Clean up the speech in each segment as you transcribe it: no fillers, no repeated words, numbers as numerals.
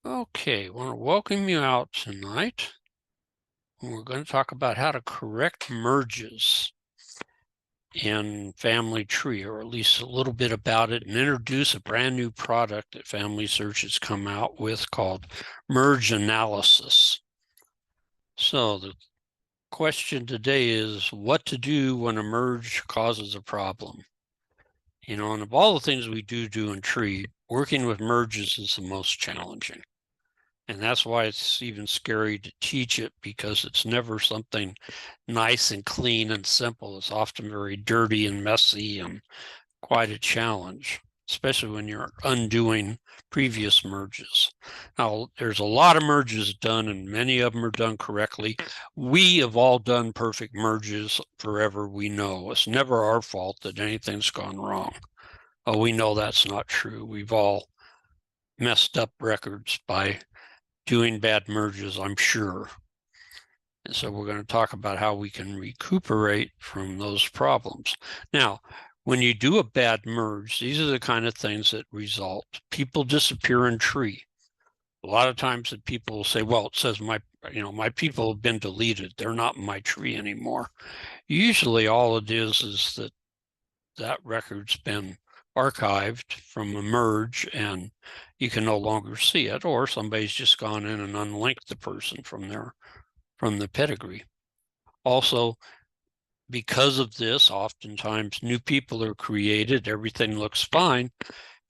Okay, I want to welcome you out tonight. We're going to talk about how to correct merges in Family Tree, or at least a little bit about it, and introduce a brand new product that FamilySearch has come out with called Merge Analysis. So the question today is what to do when a merge causes a problem. And of all the things we do in Tree, working with merges is the most challenging. And that's why it's even scary to teach it, because it's never something nice and clean and simple. It's often very dirty and messy and quite a challenge, especially when you're undoing previous merges. Now, there's a lot of merges done, and many of them are done correctly. We have all done perfect merges forever, we know. It's never our fault that anything's gone wrong. Oh, we know that's not true. We've all messed up records by doing bad merges, I'm sure. And so we're going to talk about how we can recuperate from those problems. Now, when you do a bad merge, these are the kind of things that result. People disappear in Tree. A lot of times that people will say, well, it says my people have been deleted. They're not in my tree anymore. Usually all it is that that record's been archived from a merge and you can no longer see it, or somebody's just gone in and unlinked the person from the pedigree. Also, because of this, oftentimes new people are created, everything looks fine,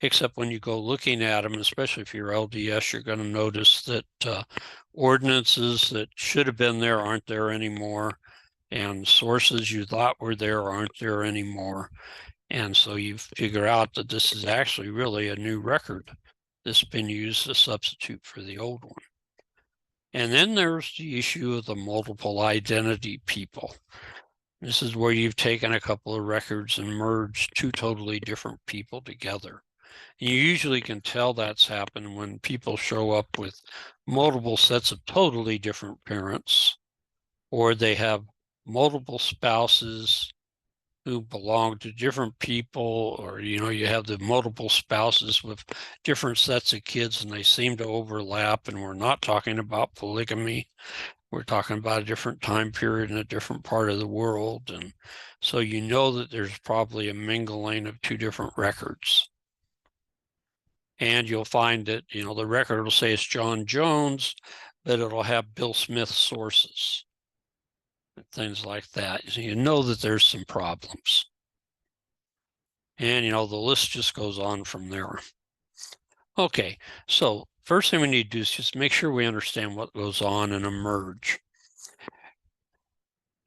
except when you go looking at them, especially if you're LDS, you're going to notice that ordinances that should have been there aren't there anymore, and sources you thought were there aren't there anymore. And so you figure out that this is actually really a new record that's been used as a substitute for the old one. And then there's the issue of the multiple identity people. This is where you've taken a couple of records and merged two totally different people together. And you usually can tell that's happened when people show up with multiple sets of totally different parents, or they have multiple spouses who belong to different people, or you have the multiple spouses with different sets of kids and they seem to overlap. And we're not talking about polygamy, we're talking about a different time period in a different part of the world. And so that there's probably a mingling of two different records. And you'll find that the record will say it's John Jones, but it'll have Bill Smith sources, things like that. So that there's some problems. And, the list just goes on from there. Okay, so first thing we need to do is just make sure we understand what goes on in a merge.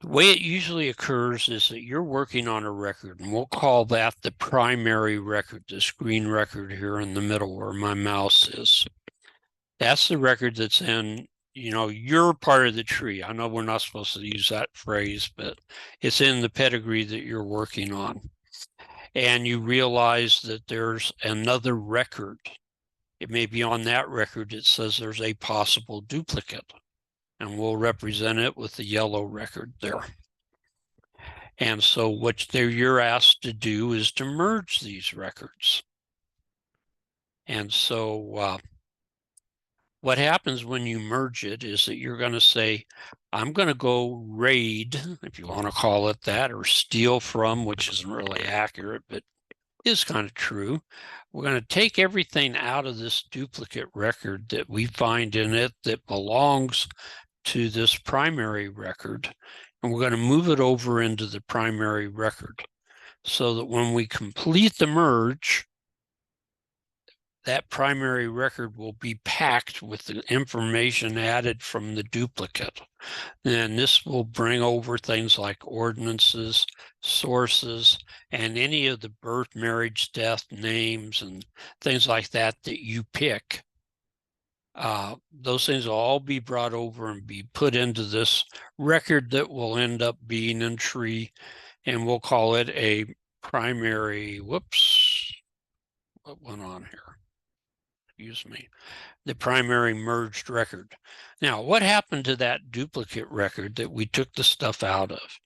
The way it usually occurs is that you're working on a record, and we'll call that the primary record, this green record here in the middle where my mouse is. That's the record that's in, your part of the tree. I know we're not supposed to use that phrase, but it's in the pedigree that you're working on. And you realize that there's another record. It may be on that record it says there's a possible duplicate, and we'll represent it with the yellow record there. And so what you're asked to do is to merge these records. And so what happens when you merge it is that you're going to say, I'm going to go raid, if you want to call it that, or steal from, which isn't really accurate, but is kind of true. We're going to take everything out of this duplicate record that we find in it that belongs to this primary record, and we're going to move it over into the primary record so that when we complete the merge, that primary record will be packed with the information added from the duplicate. And this will bring over things like ordinances, sources, and any of the birth, marriage, death, names, and things like that that you pick. Those things will all be brought over and be put into this record that will end up being in Tree, and we'll call it a primary, whoops, what went on here? Excuse me, the primary merged record. Now, what happened to that duplicate record that we took the stuff out of?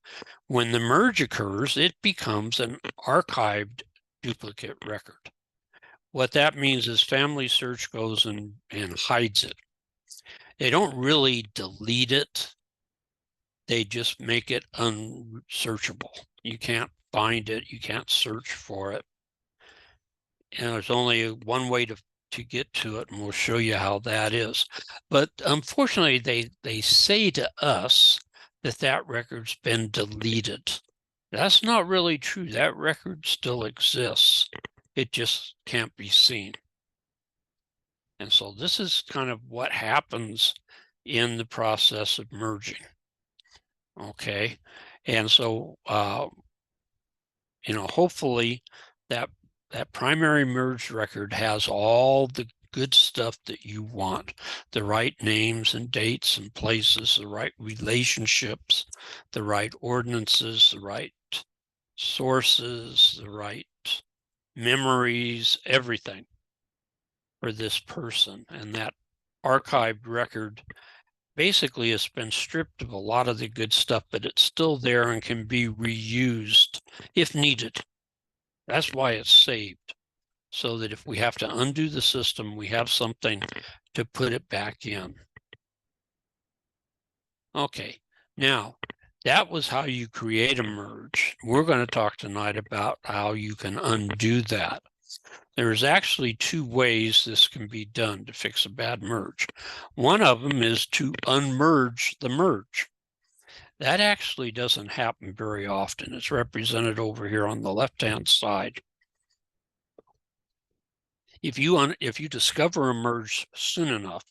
When the merge occurs, it becomes an archived duplicate record. What that means is FamilySearch goes and hides it. They don't really delete it. They just make it unsearchable. You can't find it. You can't search for it. And there's only one way to get to it, and we'll show you how that is. But unfortunately, they say to us that record's been deleted. That's not really true. That record still exists. It just can't be seen. And so this is kind of what happens in the process of merging. Okay. And so, hopefully that primary merged record has all the good stuff that you want, the right names and dates and places, the right relationships, the right ordinances, the right sources, the right memories, everything for this person. And that archived record basically has been stripped of a lot of the good stuff, but it's still there and can be reused if needed. That's why it's saved, so that if we have to undo the system, we have something to put it back in. Okay, now that was how you create a merge. We're going to talk tonight about how you can undo that. There's actually two ways this can be done to fix a bad merge. One of them is to unmerge the merge. That actually doesn't happen very often. It's represented over here on the left-hand side. If you discover a merge soon enough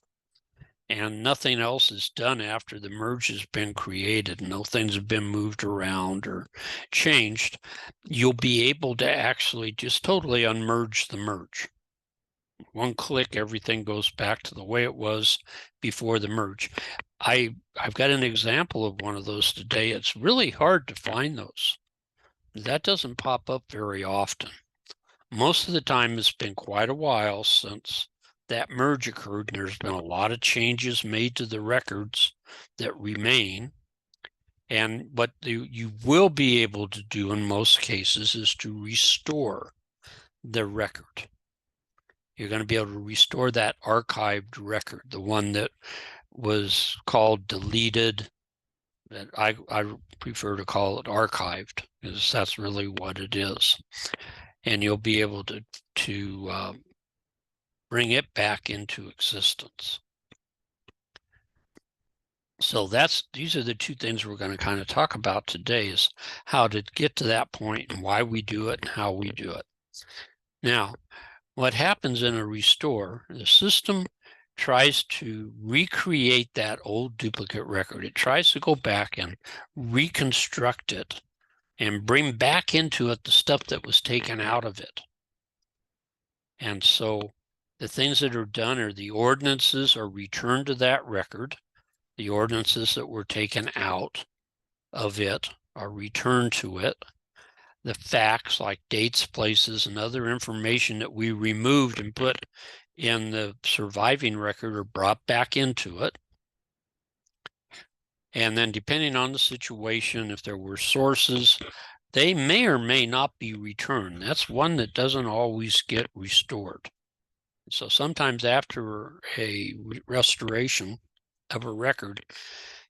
and nothing else is done after the merge has been created, no things have been moved around or changed, you'll be able to actually just totally unmerge the merge. One click, everything goes back to the way it was before the merge. I've got an example of one of those today. It's really hard to find those. That doesn't pop up very often. Most of the time, it's been quite a while since that merge occurred, and there's been a lot of changes made to the records that remain. And what you will be able to do in most cases is to restore the record. You're going to be able to restore that archived record, the one that was called deleted. That I prefer to call it archived, because that's really what it is. And you'll be able to bring it back into existence. So these are the two things we're going to kind of talk about today, is how to get to that point and why we do it and how we do it. Now, what happens in a restore, the system tries to recreate that old duplicate record. It tries to go back and reconstruct it and bring back into it the stuff that was taken out of it. And so the things that are done are the ordinances are returned to that record. The ordinances that were taken out of it are returned to it. The facts like dates, places, and other information that we removed and put in the surviving record are brought back into it. And then depending on the situation, if there were sources, they may or may not be returned. That's one that doesn't always get restored. So sometimes after a restoration of a record,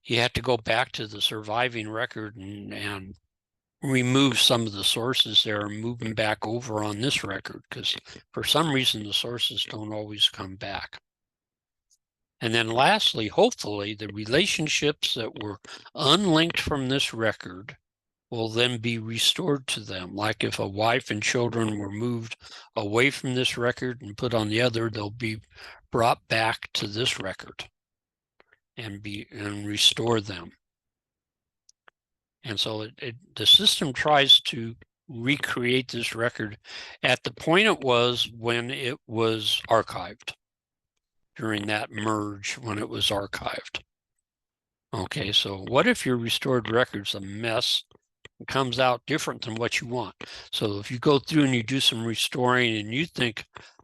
you have to go back to the surviving record and remove some of the sources there and move them back over on this record, because for some reason the sources don't always come back. And then lastly, hopefully, the relationships that were unlinked from this record will then be restored to them. Like if a wife and children were moved away from this record and put on the other, they'll be brought back to this record and restore them. And so the system tries to recreate this record at the point it was when it was archived, during that merge when it was archived. Okay, so what if your restored record's a mess? It comes out different than what you want. So if you go through and you do some restoring and you think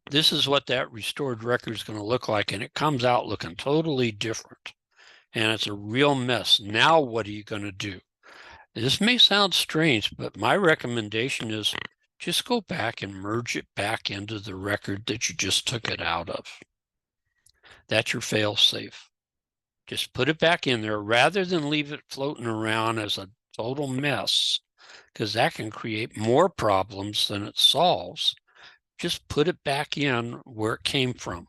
this is what that restored record is going to look like, and it comes out looking totally different, and it's a real mess, now what are you going to do? This may sound strange, but my recommendation is just go back and merge it back into the record that you just took it out of. That's your fail-safe. Just put it back in there rather than leave it floating around as a total mess, because that can create more problems than it solves. Just put it back in where it came from.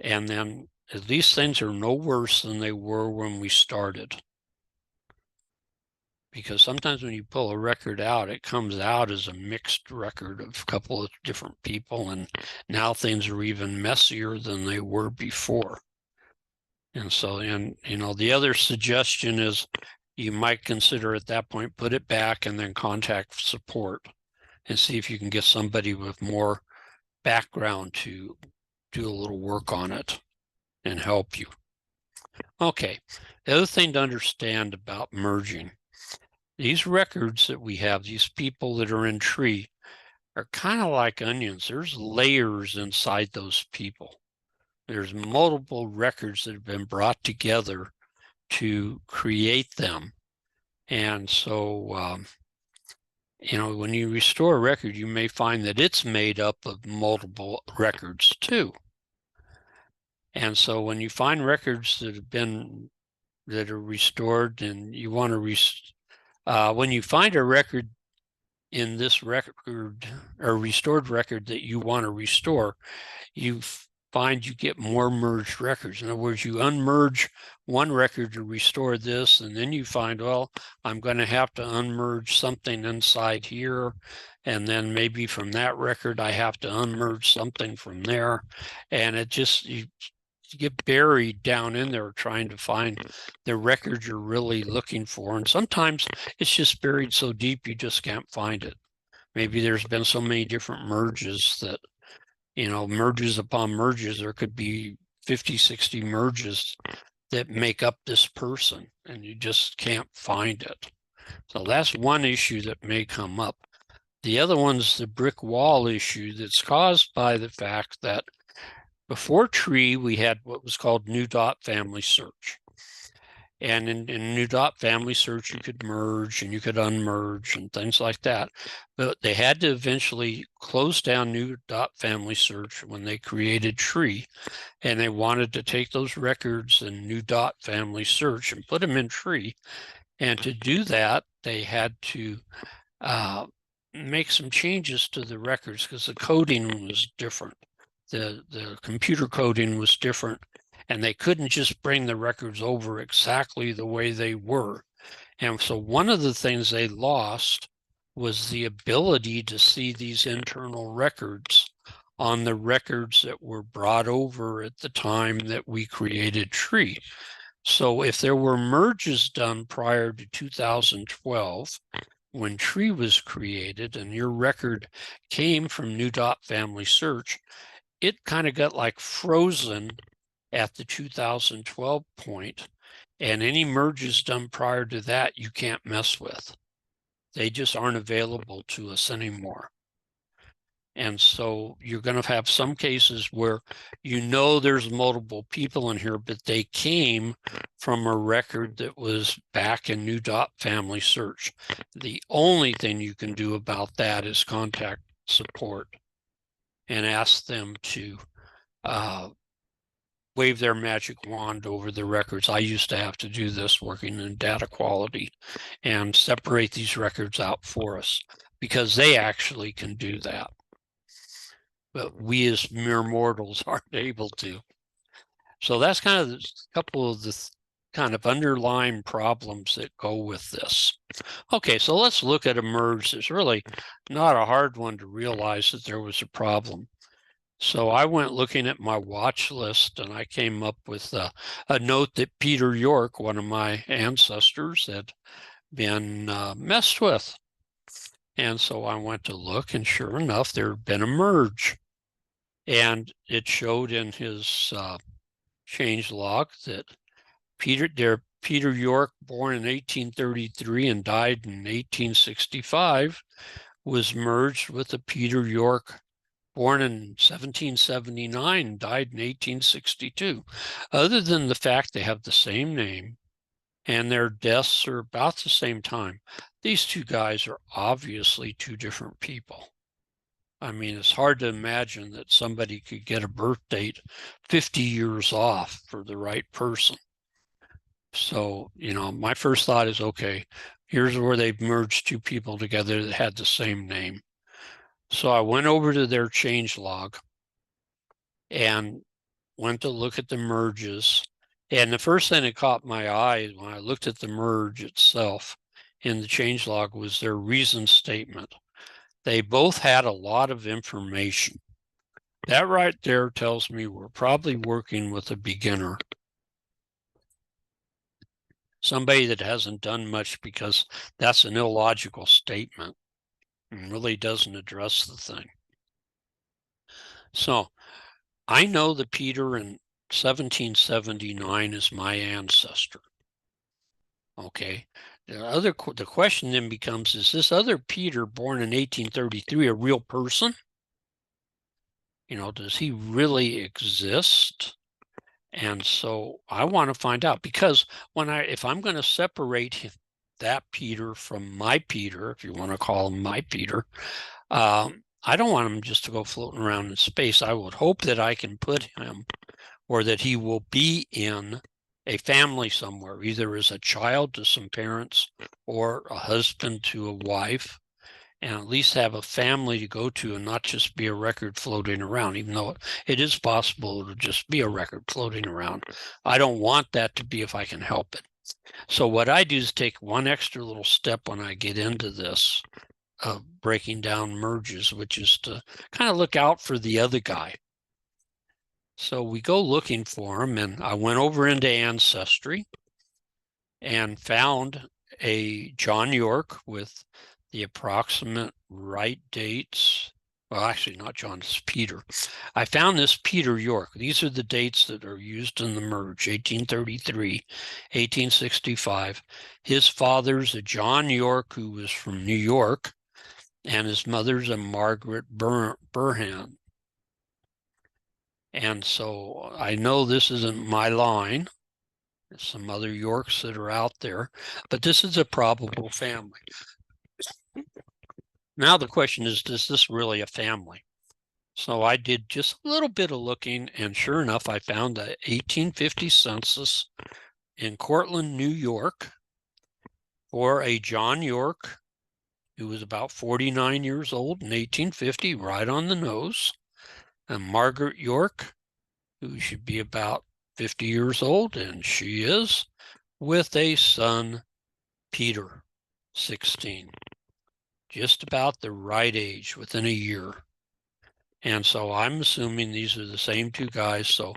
And then at least things are no worse than they were when we started. Because sometimes when you pull a record out, it comes out as a mixed record of a couple of different people, and now things are even messier than they were before. And so, the other suggestion is you might consider at that point, put it back and then contact support and see if you can get somebody with more background to do a little work on it and help you. Okay, the other thing to understand about merging, these records that we have, these people that are in tree, are kind of like onions. There's layers inside those people. There's multiple records that have been brought together to create them. And so, when you restore a record, you may find that it's made up of multiple records too. And so when you find records that are restored and you want to when you find a record in this record or restored record that you want to restore, you find you get more merged records. In other words, you unmerge one record to restore this, and then you find, well, I'm going to have to unmerge something inside here, and then maybe from that record I have to unmerge something from there, and it just you get buried down in there trying to find the record you're really looking for, and sometimes it's just buried so deep you just can't find it. Maybe there's been so many different merges that merges upon merges, there could be 50, 60 merges that make up this person, and you just can't find it. So that's one issue that may come up. The other one's the brick wall issue that's caused by the fact that before Tree, we had what was called New Dot Family Search. And in New Dot Family Search, you could merge and you could unmerge and things like that. But they had to eventually close down New Dot Family Search when they created Tree. And they wanted to take those records in New Dot Family Search and put them in Tree. And to do that, they had to make some changes to the records because the coding was different. The computer coding was different. And they couldn't just bring the records over exactly the way they were. And so one of the things they lost was the ability to see these internal records on the records that were brought over at the time that we created Tree. So if there were merges done prior to 2012, when Tree was created and your record came from New Dot Family Search, it kind of got like frozen at the 2012 point, and any merges done prior to that you can't mess with. They just aren't available to us anymore. And so you're going to have some cases where there's multiple people in here, but they came from a record that was back in New Dot Family Search. The only thing you can do about that is contact support and ask them to wave their magic wand over the records. I used to have to do this working in data quality and separate these records out for us because they actually can do that. But we as mere mortals aren't able to. So that's kind of a couple of the kind of underlying problems that go with this. Okay, so let's look at a merge. It's really not a hard one to realize that there was a problem. So I went looking at my watch list and I came up with a note that Peter York, one of my ancestors, had been messed with. And so I went to look, and sure enough, there had been a merge. And it showed in his change log that Peter York, born in 1833 and died in 1865, was merged with a Peter York born in 1779, died in 1862. Other than the fact they have the same name and their deaths are about the same time. These two guys are obviously two different people. I mean, it's hard to imagine that somebody could get a birth date 50 years off for the right person. So, my first thought is, okay, here's where they've merged two people together that had the same name. So I went over to their change log and went to look at the merges. And the first thing that caught my eye when I looked at the merge itself in the change log was their reason statement. They both had a lot of information. That right there tells me we're probably working with a beginner. Somebody that hasn't done much, because that's an illogical statement and really doesn't address the thing. So I know that Peter in 1779 is my ancestor. Okay. The question then becomes, is this other Peter born in 1833 a real person? Does he really exist? And so I want to find out, because if I'm going to separate that Peter from my Peter, if you want to call him my Peter, I don't want him just to go floating around in space. I would hope that I can put him, or that he will be in a family somewhere, either as a child to some parents or a husband to a wife, and at least have a family to go to and not just be a record floating around, even though it is possible to just be a record floating around. I don't want that to be if I can help it. So what I do is take one extra little step when I get into this breaking down merges, which is to kind of look out for the other guy. So we go looking for him, and I went over into Ancestry and found a John York with the approximate right dates. Well, actually not John, it's Peter. I found this Peter York. These are the dates that are used in the merge: 1833, 1865. His father's a John York who was from New York, and his mother's a Margaret Burhan. And so I know this isn't my line. There's some other Yorks that are out there, but this is a probable family. Now the question is this really a family? So I did just a little bit of looking, and sure enough, I found the 1850 census in Cortland, New York, for a John York, who was about 49 years old in 1850, right on the nose, and Margaret York, who should be about 50 years old, and she is, with a son, Peter, 16. Just about the right age, within a year. And so I'm assuming these are the same two guys. So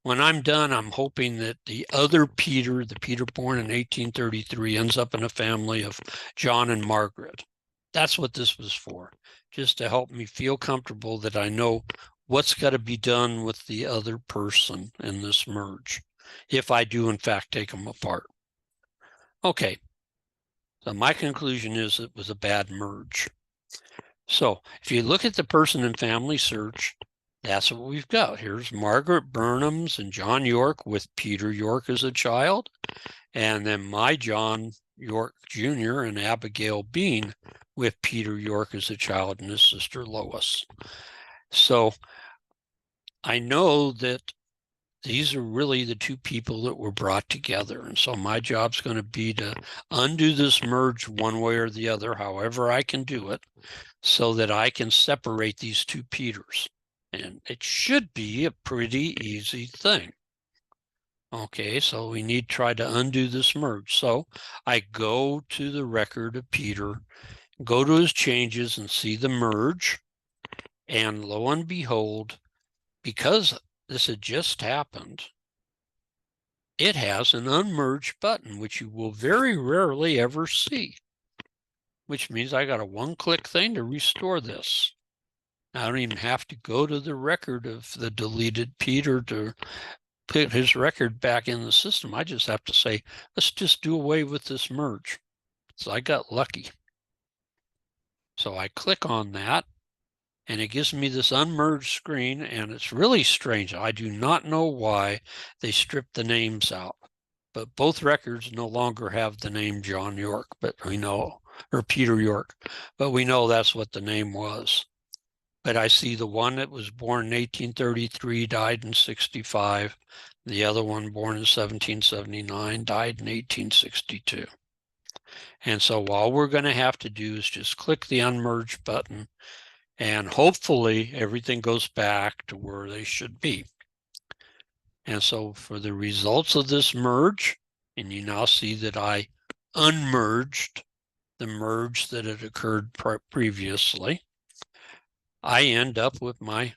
when I'm done, I'm hoping that the other Peter, the Peter born in 1833, ends up in a family of John and Margaret. That's what this was for, just to help me feel comfortable that I know what's got to be done with the other person in this merge, if I do in fact take them apart. Okay, so my conclusion is it was a bad merge. So if you look at the person in FamilySearch, that's what we've got. Here's Margaret Burnham's and John York with Peter York as a child, and then my John York Jr. and Abigail Bean with Peter York as a child and his sister Lois. So I know that these are really the two people that were brought together. And so my job's going to be to undo this merge one way or the other, however I can do it, so that I can separate these two Peters. And it should be a pretty easy thing. Okay, so we need to try to undo this merge. So I go to the record of Peter, go to his changes and see the merge. And lo and behold, because this had just happened, it has an unmerge button, which you will very rarely ever see, which means I got a one-click thing to restore this. I don't even have to go to the record of the deleted Peter to put his record back in the system. I just have to say, let's just do away with this merge. So I got lucky. So I click on that, and it gives me this unmerged screen, and it's really strange. I do not know why they stripped the names out, but both records no longer have the name John York, but we know, or Peter York, but we know that's what the name was. But I see the one that was born in 1833, died in 65. The other one born in 1779, died in 1862. And so all we're going to have to do is just click the unmerge button, and hopefully everything goes back to where they should be. And so for the results of this merge, and you now see that I unmerged the merge that had occurred previously, I end up with my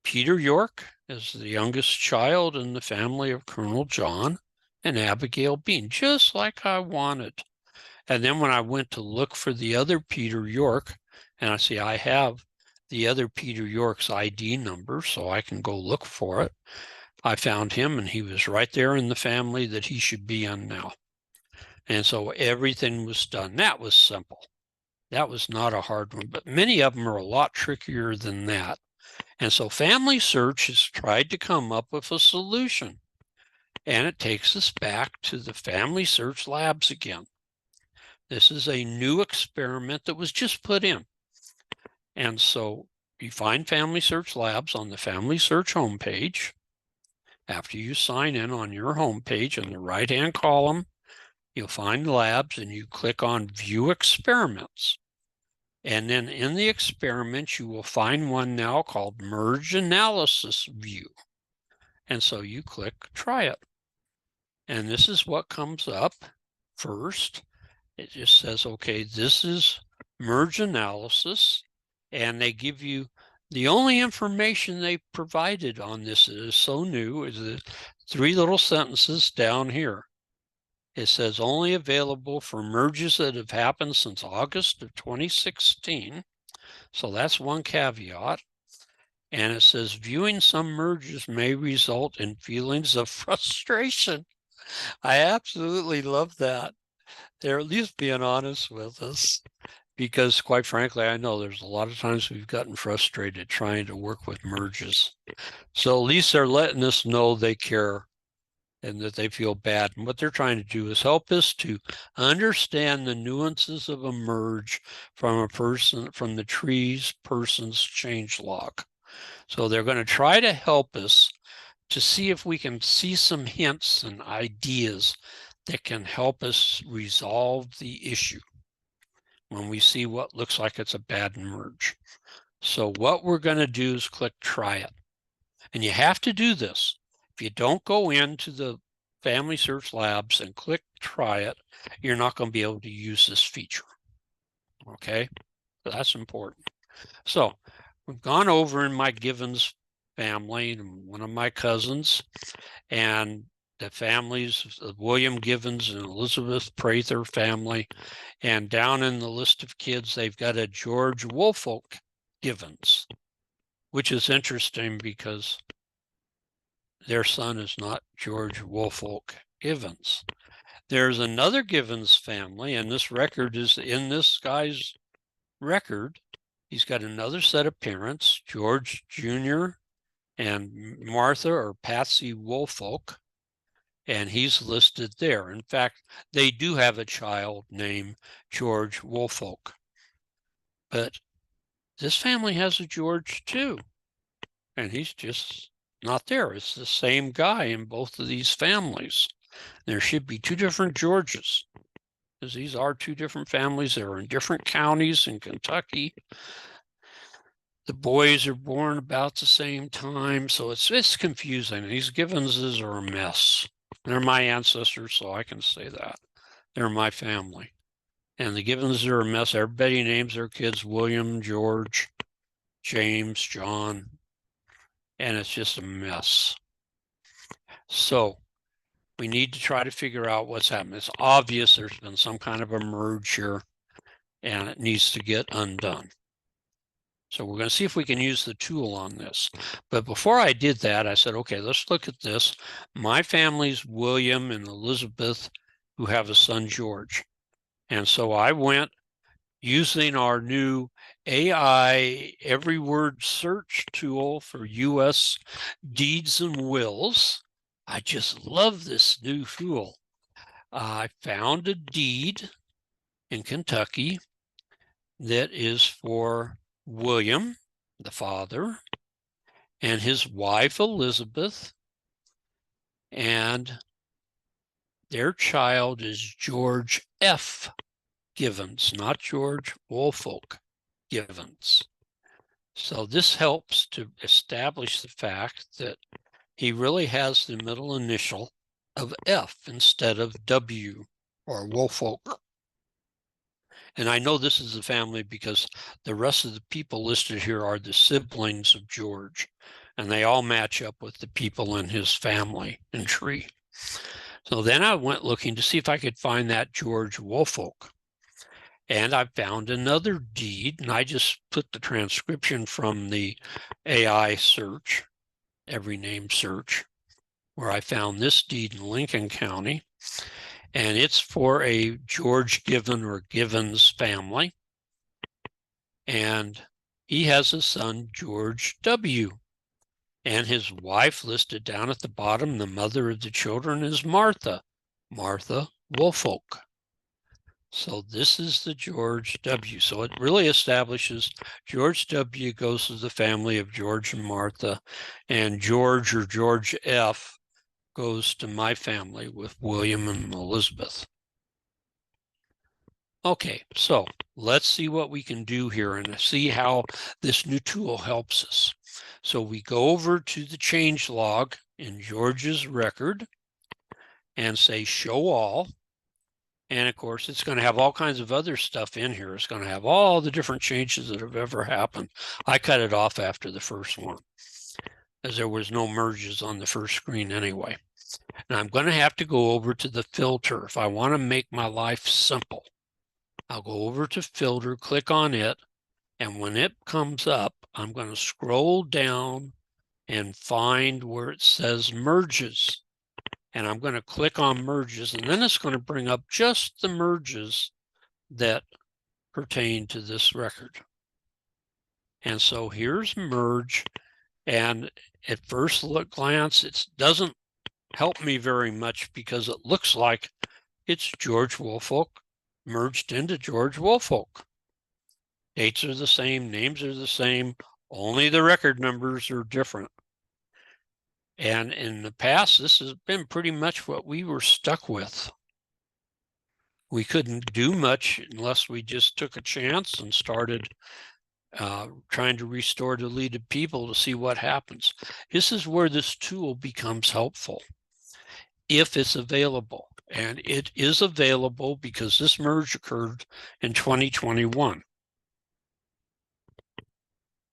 Peter York as the youngest child in the family of Colonel John and Abigail Bean, just like I wanted. And then when I went to look for the other Peter York, and I see I have the other Peter York's ID number, so I can go look for it. I found him, and he was right there in the family that he should be in now. And so everything was done. That was simple. That was not a hard one, but many of them are a lot trickier than that. And so FamilySearch has tried to come up with a solution. And it takes us back to the FamilySearch labs again. This is a new experiment that was just put in. And so you find FamilySearch Labs on the FamilySearch homepage. After you sign in on your homepage, in the right-hand column, you'll find labs, and you click on View Experiments. And then in the experiments, you will find one now called Merge Analysis View. And so you click Try It. And this is what comes up first. It just says, okay, this is merge analysis. And they give you the only information they provided on this is so new is the 3 little sentences down here. It says only available for merges that have happened since August of 2016. So that's one caveat. And it says viewing some merges may result in feelings of frustration. I absolutely love that. They're at least being honest with us, because quite frankly, I know there's a lot of times we've gotten frustrated trying to work with merges. So at least they're letting us know they care and that they feel bad. And what they're trying to do is help us to understand the nuances of a merge from the tree's person's change log. So they're going to try to help us to see if we can see some hints and ideas that can help us resolve the issue when we see what looks like it's a bad merge. So what we're going to do is click Try It. And you have to do this. If you don't go into the FamilySearch Labs and click Try It, you're not going to be able to use this feature. Okay, so that's important. So we've gone over in my Givens family, and one of my cousins, and the families of William Givens and Elizabeth Prather family. And down in the list of kids, they've got a George Woolfolk Givens, which is interesting because their son is not George Woolfolk Givens. There's another Givens family, and this record is in this guy's record. He's got another set of parents, George Jr. and Martha or Patsy Woolfolk, and he's listed there. In fact, they do have a child named George Woolfolk. But this family has a George too, and he's just not there. It's the same guy in both of these families. There should be 2 different Georges, because these are 2 different families. They're in different counties in Kentucky. The boys are born about the same time, so it's confusing. These Givenses are a mess. They're my ancestors, so I can say that. They're my family. And the Givens are a mess. Everybody names their kids William, George, James, John, and it's just a mess. So we need to try to figure out what's happened. It's obvious there's been some kind of a merge here, and it needs to get undone. So we're going to see if we can use the tool on this. But before I did that, I said, okay, let's look at this. My family's William and Elizabeth, who have a son, George. And so I went using our new AI every word search tool for U.S. deeds and wills. I just love this new tool. I found a deed in Kentucky that is for William, the father, and his wife, Elizabeth, and their child is George F. Givens, not George Woolfolk Givens. So this helps to establish the fact that he really has the middle initial of F instead of W or Woolfolk. And I know this is the family because the rest of the people listed here are the siblings of George, and they all match up with the people in his family and tree. So then I went looking to see if I could find that George Woolfolk. And I found another deed, and I just put the transcription from the AI search, every name search, where I found this deed in Lincoln County. And it's for a George Given or Givens family. And he has a son, George W. And his wife listed down at the bottom, the mother of the children is Martha Woolfolk. So this is the George W. So it really establishes George W. goes to the family of George and Martha, and George or George F. goes to my family with William and Elizabeth. Okay, so let's see what we can do here and see how this new tool helps us. So we go over to the change log in George's record and say show all. And of course, it's going to have all kinds of other stuff in here. It's going to have all the different changes that have ever happened. I cut it off after the first one, as there was no merges on the first screen anyway. And I'm going to have to go over to the filter. If I want to make my life simple, I'll go over to filter, click on it, and when it comes up, I'm going to scroll down and find where it says merges. And I'm going to click on merges, and then it's going to bring up just the merges that pertain to this record. And so here's merge, and at first glance, it doesn't help me very much because it looks like it's George Woolfolk merged into George Woolfolk. Dates are the same, names are the same, only the record numbers are different. And in the past, this has been pretty much what we were stuck with. We couldn't do much unless we just took a chance and started trying to restore deleted people to see what happens. This is where this tool becomes helpful, if it's available. And it is available because this merge occurred in 2021.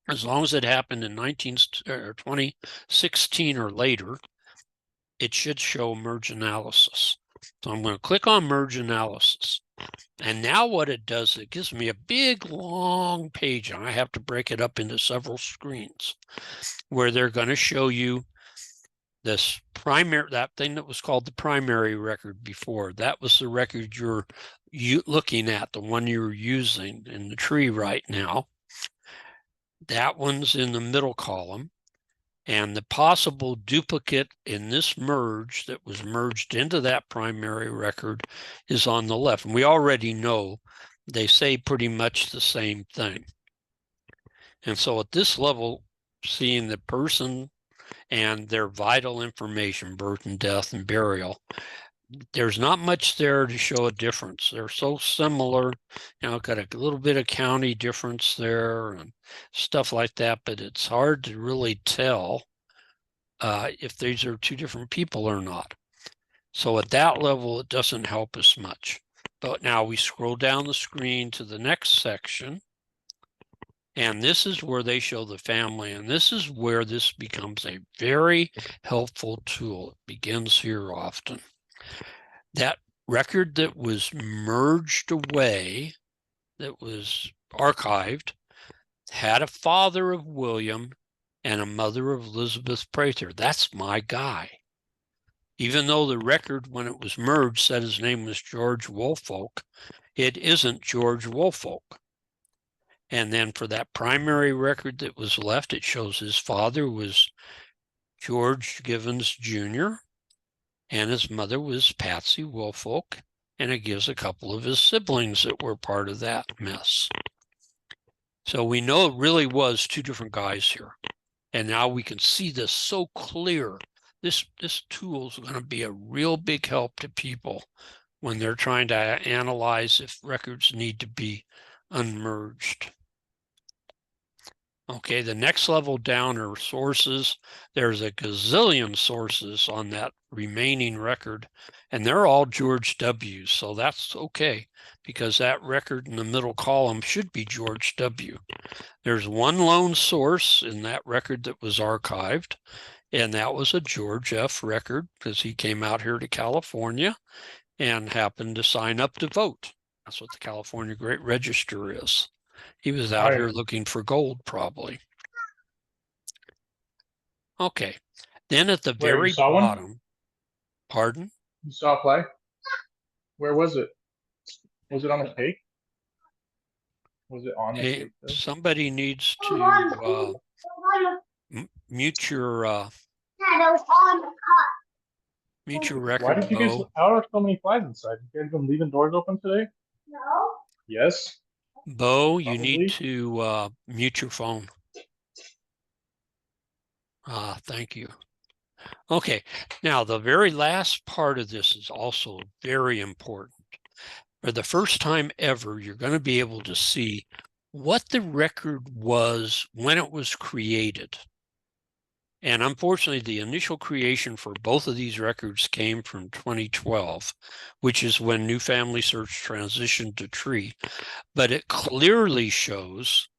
As long as it happened in 2016 or later, it should show merge analysis. So I'm going to click on merge analysis. And now what it does, it gives me a big long page, and I have to break it up into several screens where they're going to show you this primary, that thing that was called the primary record before. That was the record you're looking at, the one you're using in the tree right now. That one's in the middle column. And the possible duplicate in this merge that was merged into that primary record is on the left. And we already know they say pretty much the same thing. And so at this level, seeing the person and their vital information, birth and death and burial, there's not much there to show a difference. They're so similar, got a little bit of county difference there and stuff like that, but it's hard to really tell if these are two different people or not. So at that level, it doesn't help us much. But now we scroll down the screen to the next section, and this is where they show the family, and this is where this becomes a very helpful tool. It begins here often. That record that was merged away, that was archived, had a father of William and a mother of Elizabeth Prather. That's my guy. Even though the record, when it was merged, said his name was George Woolfolk, it isn't George Woolfolk. And then for that primary record that was left, it shows his father was George Givens Jr. and his mother was Patsy Woolfolk, and it gives a couple of his siblings that were part of that mess. So we know it really was two different guys here. And now we can see this so clear. This tool is going to be a real big help to people when they're trying to analyze if records need to be unmerged. Okay, the next level down are sources. There's a gazillion sources on that remaining record, and they're all George W. So that's okay, because that record in the middle column should be George W. There's one lone source in that record that was archived, and that was a George F. record, because he came out here to California and happened to sign up to vote. That's what the California Great Register is. He was out here looking for gold, probably. Okay. Then at the very bottom, pardon? You saw a play? Where was it? Was it on the tape? Was it on the tape? Somebody needs to mute your record. Why did you guys? How are so many flies inside? You guys been leaving doors open today? No. Yes. Bo, you need to mute your phone. Thank you. Okay, now the very last part of this is also very important. For the first time ever, you're going to be able to see what the record was when it was created. And unfortunately, the initial creation for both of these records came from 2012, which is when New FamilySearch transitioned to Tree. But it clearly shows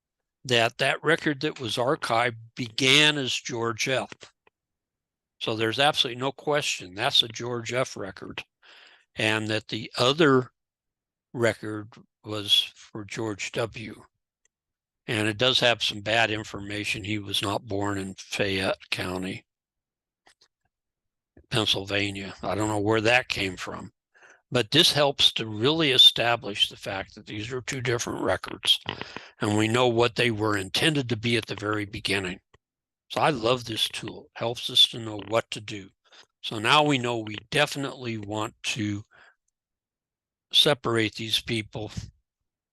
that that record that was archived began as George F. So there's absolutely no question that's a George F. record, and that the other record was for George W. And it does have some bad information. He was not born in Fayette County, Pennsylvania. I don't know where that came from. But this helps to really establish the fact that these are two different records, and we know what they were intended to be at the very beginning. So I love this tool. It helps us to know what to do. So now we know we definitely want to separate these people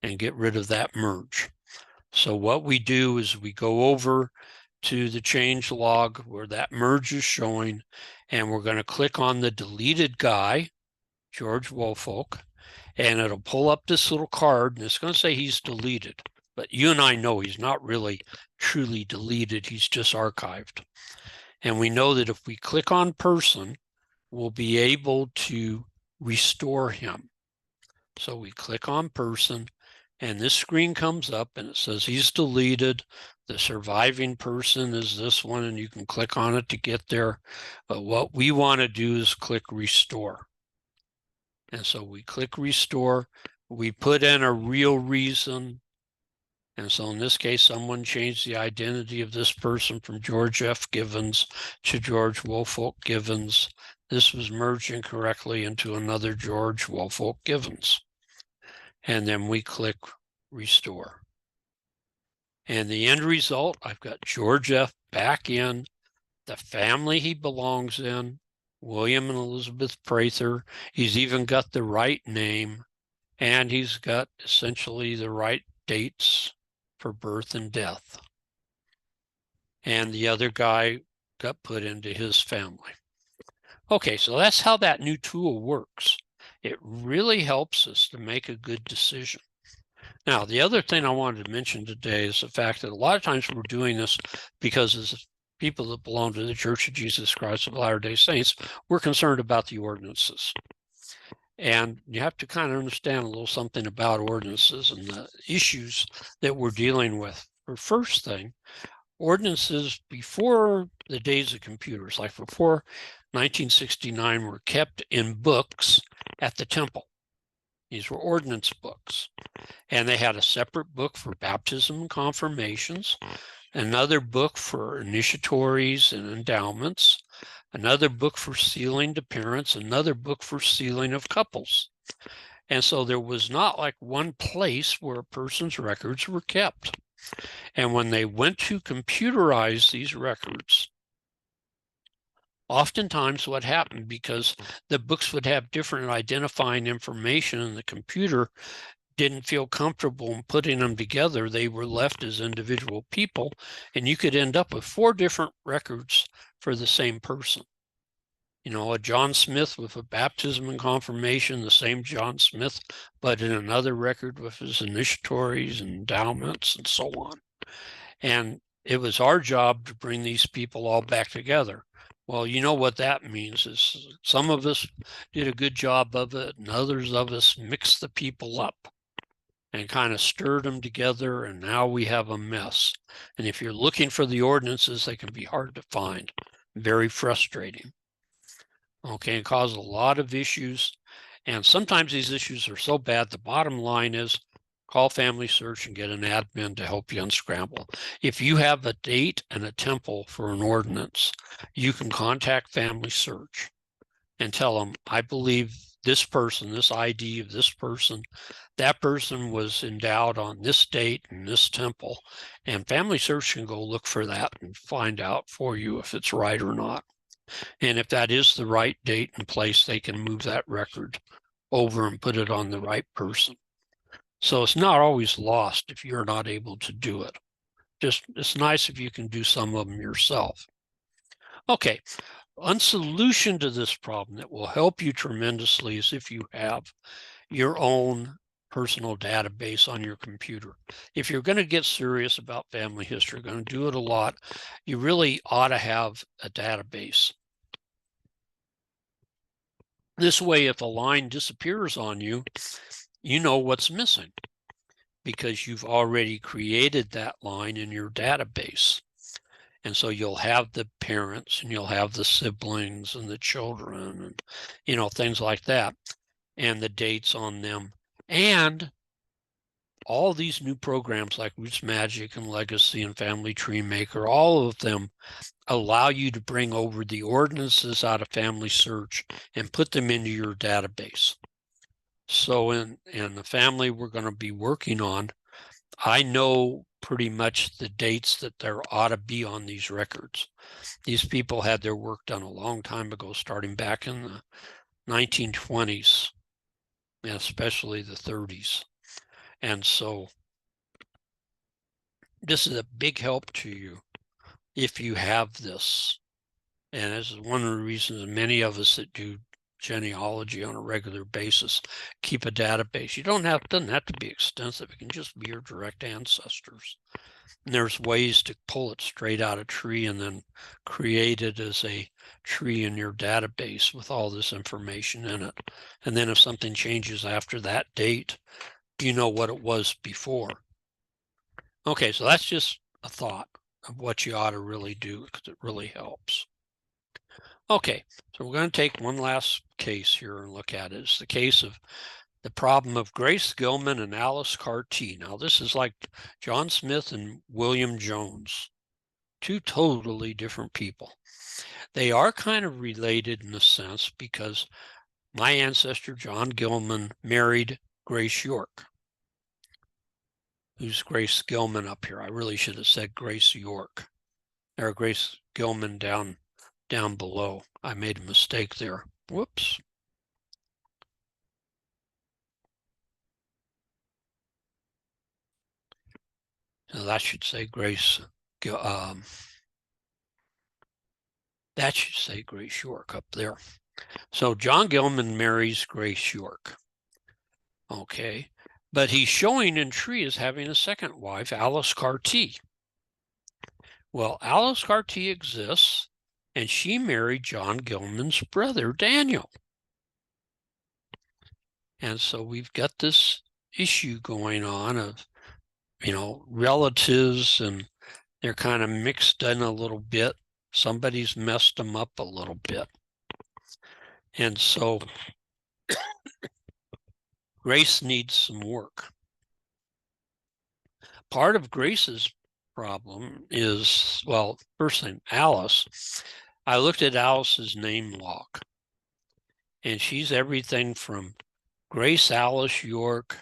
and get rid of that merge. So what we do is we go over to the change log where that merge is showing, and we're going to click on the deleted guy, George Woolfolk, and it'll pull up this little card, and it's going to say he's deleted. But you and I know he's not really truly deleted. He's just archived. And we know that if we click on person, we'll be able to restore him. So we click on person, and this screen comes up, and it says he's deleted. The surviving person is this one, and you can click on it to get there. But what we want to do is click restore. And so we click restore. We put in a real reason. And so in this case, someone changed the identity of this person from George F. Givens to George Woolfolk Givens. This was merged incorrectly into another George Woolfolk Givens. And then we click restore. And the end result, I've got George F. back in, the family he belongs in, William and Elizabeth Prather. He's even got the right name, and he's got essentially the right dates for birth and death. And the other guy got put into his family. Okay, so that's how that new tool works. It really helps us to make a good decision. Now, the other thing I wanted to mention today is the fact that a lot of times we're doing this because as people that belong to the Church of Jesus Christ of Latter-day Saints, we're concerned about the ordinances. And you have to kind of understand a little something about ordinances and the issues that we're dealing with. For first thing, ordinances before the days of computers, like before 1969, were kept in books at the temple. These were ordinance books. And they had a separate book for baptism and confirmations, another book for initiatories and endowments, another book for sealing to parents, another book for sealing of couples. And so there was not like one place where a person's records were kept. And when they went to computerize these records, Oftentimes what happened, because the books would have different identifying information and the computer didn't feel comfortable in putting them together, they were left as individual people, and you could end up with 4 different records for the same person. You know, a John Smith with a baptism and confirmation, the same John Smith, but in another record with his initiatories and endowments and so on. And it was our job to bring these people all back together. Well, you know what that means is some of us did a good job of it, and others of us mixed the people up and kind of stirred them together, and now we have a mess. And if you're looking for the ordinances, they can be hard to find, very frustrating. Okay, it causes a lot of issues, and sometimes these issues are so bad, the bottom line is call FamilySearch and get an admin to help you unscramble. If you have a date and a temple for an ordinance, you can contact FamilySearch and tell them, I believe this person, this ID of this person, that person was endowed on this date and this temple, and FamilySearch can go look for that and find out for you if it's right or not. And if that is the right date and place, they can move that record over and put it on the right person. So it's not always lost if you're not able to do it. Just, it's nice if you can do some of them yourself. Okay, one solution to this problem that will help you tremendously is if you have your own personal database on your computer. If you're going to get serious about family history, going to do it a lot, you really ought to have a database. This way, if a line disappears on you, you know what's missing because you've already created that line in your database. And so you'll have the parents and you'll have the siblings and the children and, you know, things like that, and the dates on them. And all these new programs like Roots Magic and Legacy and Family Tree Maker, all of them allow you to bring over the ordinances out of FamilySearch and put them into your database. So in the family we're going to be working on, I know pretty much the dates that there ought to be on these records. These people had their work done a long time ago, starting back in the 1920s, and especially the 30s. And so this is a big help to you if you have this. And this is one of the reasons many of us that do genealogy on a regular basis keep a database. You doesn't have to be extensive. It can just be your direct ancestors. And there's ways to pull it straight out of tree and then create it as a tree in your database with all this information in it. And then if something changes after that date, you know what it was before. Okay, so that's just a thought of what you ought to really do because it really helps. Okay, so we're going to take one last case here and look at it. It's the case of the problem of Grace Gilman and Alice Carty. Now, this is like John Smith and William Jones, 2 totally different people. They are kind of related in a sense because my ancestor, John Gilman, married Grace York. Who's Grace Gilman up here? I really should have said Grace York, or Grace Gilman down below. I made a mistake there. Whoops. So that should say Grace. That should say Grace York up there. So John Gilman marries Grace York. Okay, but he's showing in tree as having a second wife, Alice Carty. Well, Alice Carty exists, and she married John Gilman's brother, Daniel. And so we've got this issue going on of, you know, relatives, and they're kind of mixed in a little bit. Somebody's messed them up a little bit. And so Grace needs some work. Part of Grace's problem is, well, first thing, Alice. I looked at Alice's name log, and she's everything from Grace Alice York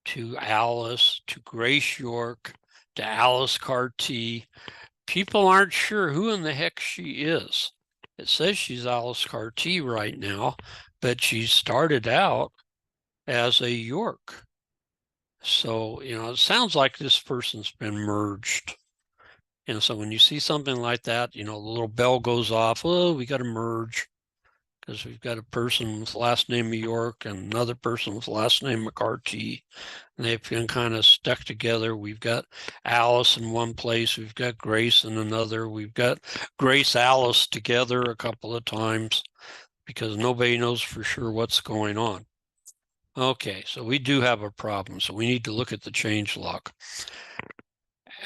to Alice to Grace York to Alice Carty. People aren't sure who in the heck she is. It says she's Alice Carty right now, but she started out as a York. So, it sounds like this person's been merged. And so when you see something like that, the little bell goes off. Oh, we got to merge because we've got a person with last name York and another person with last name McCarty. And they've been kind of stuck together. We've got Alice in one place. We've got Grace in another. We've got Grace Alice together a couple of times because nobody knows for sure what's going on. Okay, so we do have a problem. So we need to look at the changelog.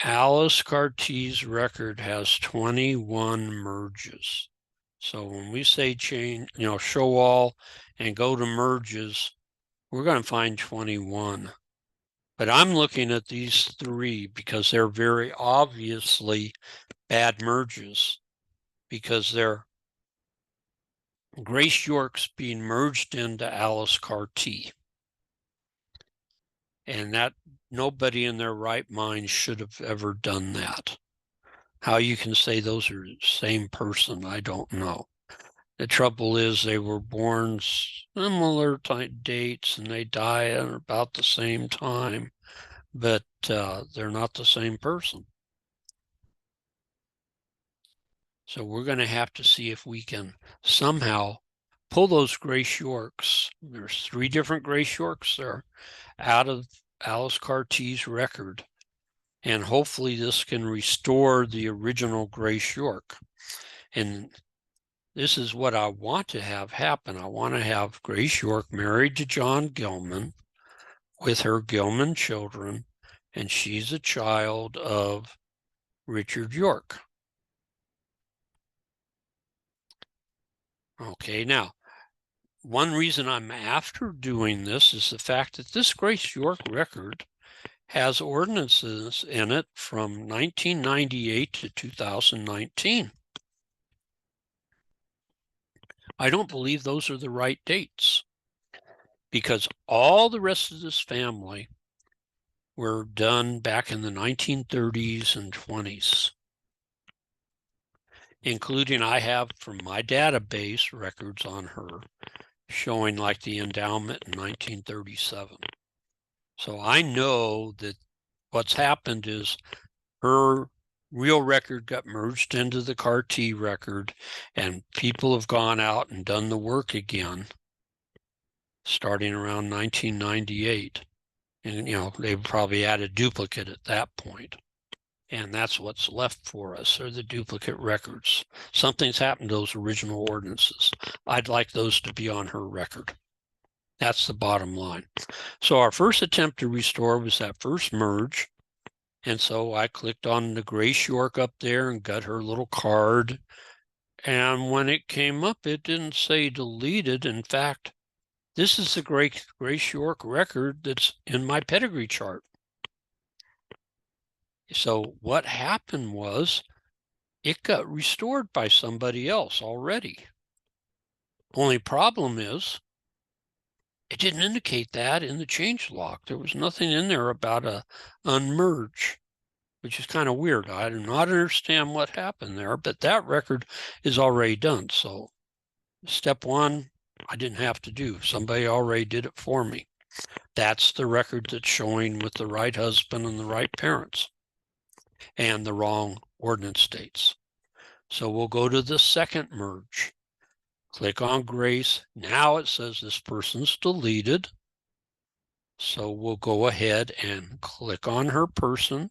Alice Carty's record has 21 merges. So when we say change, show all and go to merges, we're going to find 21. But I'm looking at these three because they're very obviously bad merges because they're Grace York's being merged into Alice Carty. And that nobody in their right mind should have ever done that. How you can say those are the same person, I don't know. The trouble is they were born similar dates and they die at about the same time, but they're not the same person. So we're going to have to see if we can somehow pull those Grace Yorks. There's 3 different Grace Yorks there out of Alice Carty's record. And hopefully this can restore the original Grace York. And this is what I want to have happen. I want to have Grace York married to John Gilman with her Gilman children, and she's a child of Richard York. Okay, now, one reason I'm after doing this is the fact that this Grace York record has ordinances in it from 1998 to 2019. I don't believe those are the right dates because all the rest of this family were done back in the 1930s and 20s, including I have from my database records on her showing like the endowment in 1937. So I know that what's happened is her real record got merged into the Carty record and people have gone out and done the work again starting around 1998. And, they probably added a duplicate at that point. And that's what's left for us are the duplicate records. Something's happened to those original ordinances. I'd like those to be on her record. That's the bottom line. So our first attempt to restore was that first merge. And so I clicked on the Grace York up there and got her little card. And when it came up, it didn't say deleted. In fact, this is the Grace York record that's in my pedigree chart. So what happened was it got restored by somebody else already. Only problem is it didn't indicate that in the changelog. There was nothing in there about a unmerge, which is kind of weird. I do not understand what happened there, but that record is already done. So step 1, I didn't have to do. Somebody already did it for me. That's the record that's showing with the right husband and the right parents and the wrong ordinance dates. So we'll go to the second merge. Click on Grace. Now it says this person's deleted. So we'll go ahead and click on her person.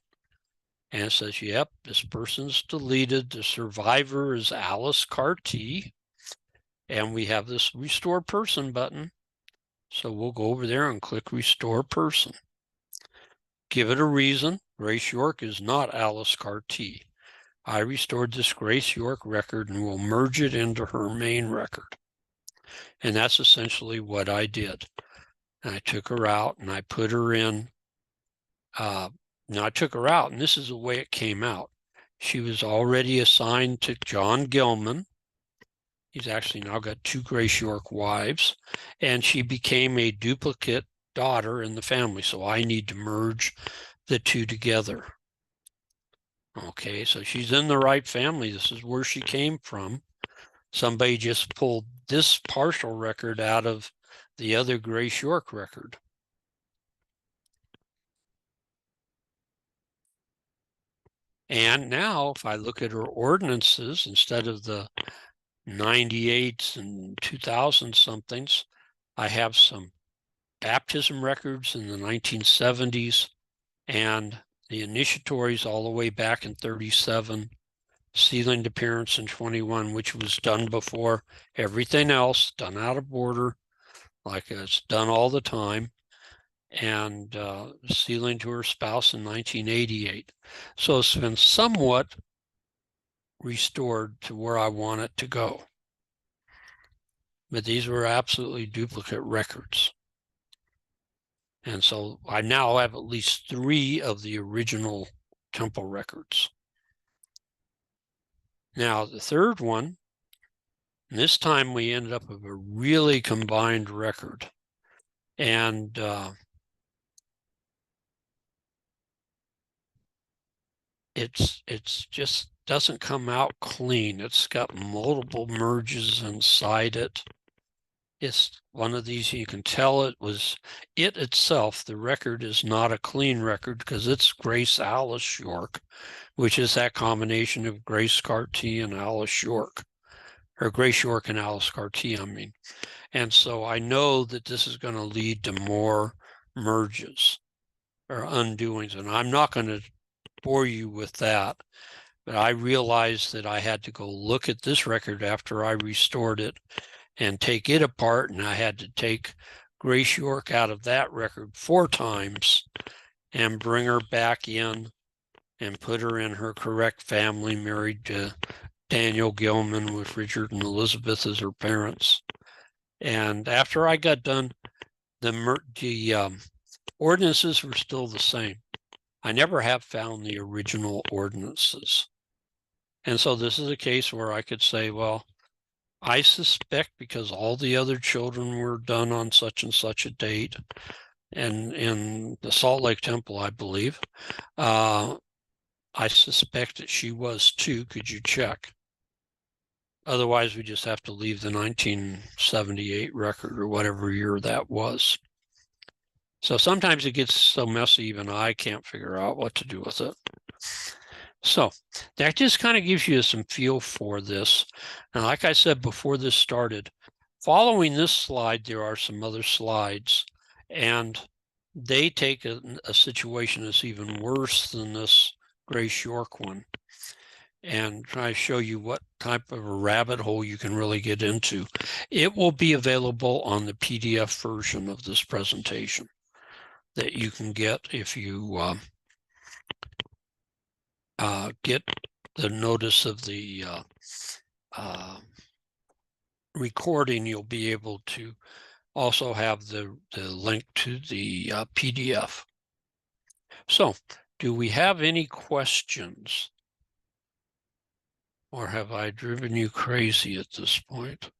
And it says, yep, this person's deleted. The survivor is Alice Carty. And we have this Restore Person button. So we'll go over there and click Restore Person. Give it a reason. Grace York is not Alice Carty. I restored this Grace York record and will merge it into her main record. And that's essentially what I did. And I took her out and I put her in. Now I took her out and this is the way it came out. She was already assigned to John Gilman. He's actually now got 2 Grace York wives. And she became a duplicate daughter in the family. So I need to merge the 2 together. Okay, so she's in the right family. This is where she came from. Somebody just pulled this partial record out of the other Grace York record. And now if I look at her ordinances, instead of the 98s and 2000 somethings, I have some baptism records in the 1970s and the initiatories all the way back in 37, sealing appearance in 21, which was done before everything else, done out of order, like it's done all the time, and sealing to her spouse in 1988. So it's been somewhat restored to where I want it to go. But these were absolutely duplicate records. And so I now have at least 3 of the original temple records. Now the third one, and this time we ended up with a really combined record. And it's just doesn't come out clean. It's got multiple merges inside it. It's one of these, you can tell it was it itself. The record is not a clean record because it's Grace Alice York, which is that combination of Grace Carty and Alice York, or Grace York and Alice Carty, I mean. And so I know that this is going to lead to more merges or undoings, and I'm not going to bore you with that. But I realized that I had to go look at this record after I restored it and take it apart, and I had to take Grace York out of that record 4 times and bring her back in and put her in her correct family, married to Daniel Gilman with Richard and Elizabeth as her parents. And after I got done, the ordinances were still the same. I never have found the original ordinances. And so this is a case where I could say, well, I suspect because all the other children were done on such and such a date, and in the Salt Lake Temple, I believe, I suspect that she was too. Could you check? Otherwise, we just have to leave the 1978 record or whatever year that was. So sometimes it gets so messy, even I can't figure out what to do with it. So that just kind of gives you some feel for this. And like I said before this started, following this slide, there are some other slides, and they take a situation that's even worse than this Grace York one, and try to show you what type of a rabbit hole you can really get into. It will be available on the PDF version of this presentation that you can get if you get the notice of the recording. You'll be able to also have the link to the PDF. So, do we have any questions? Or have I driven you crazy at this point?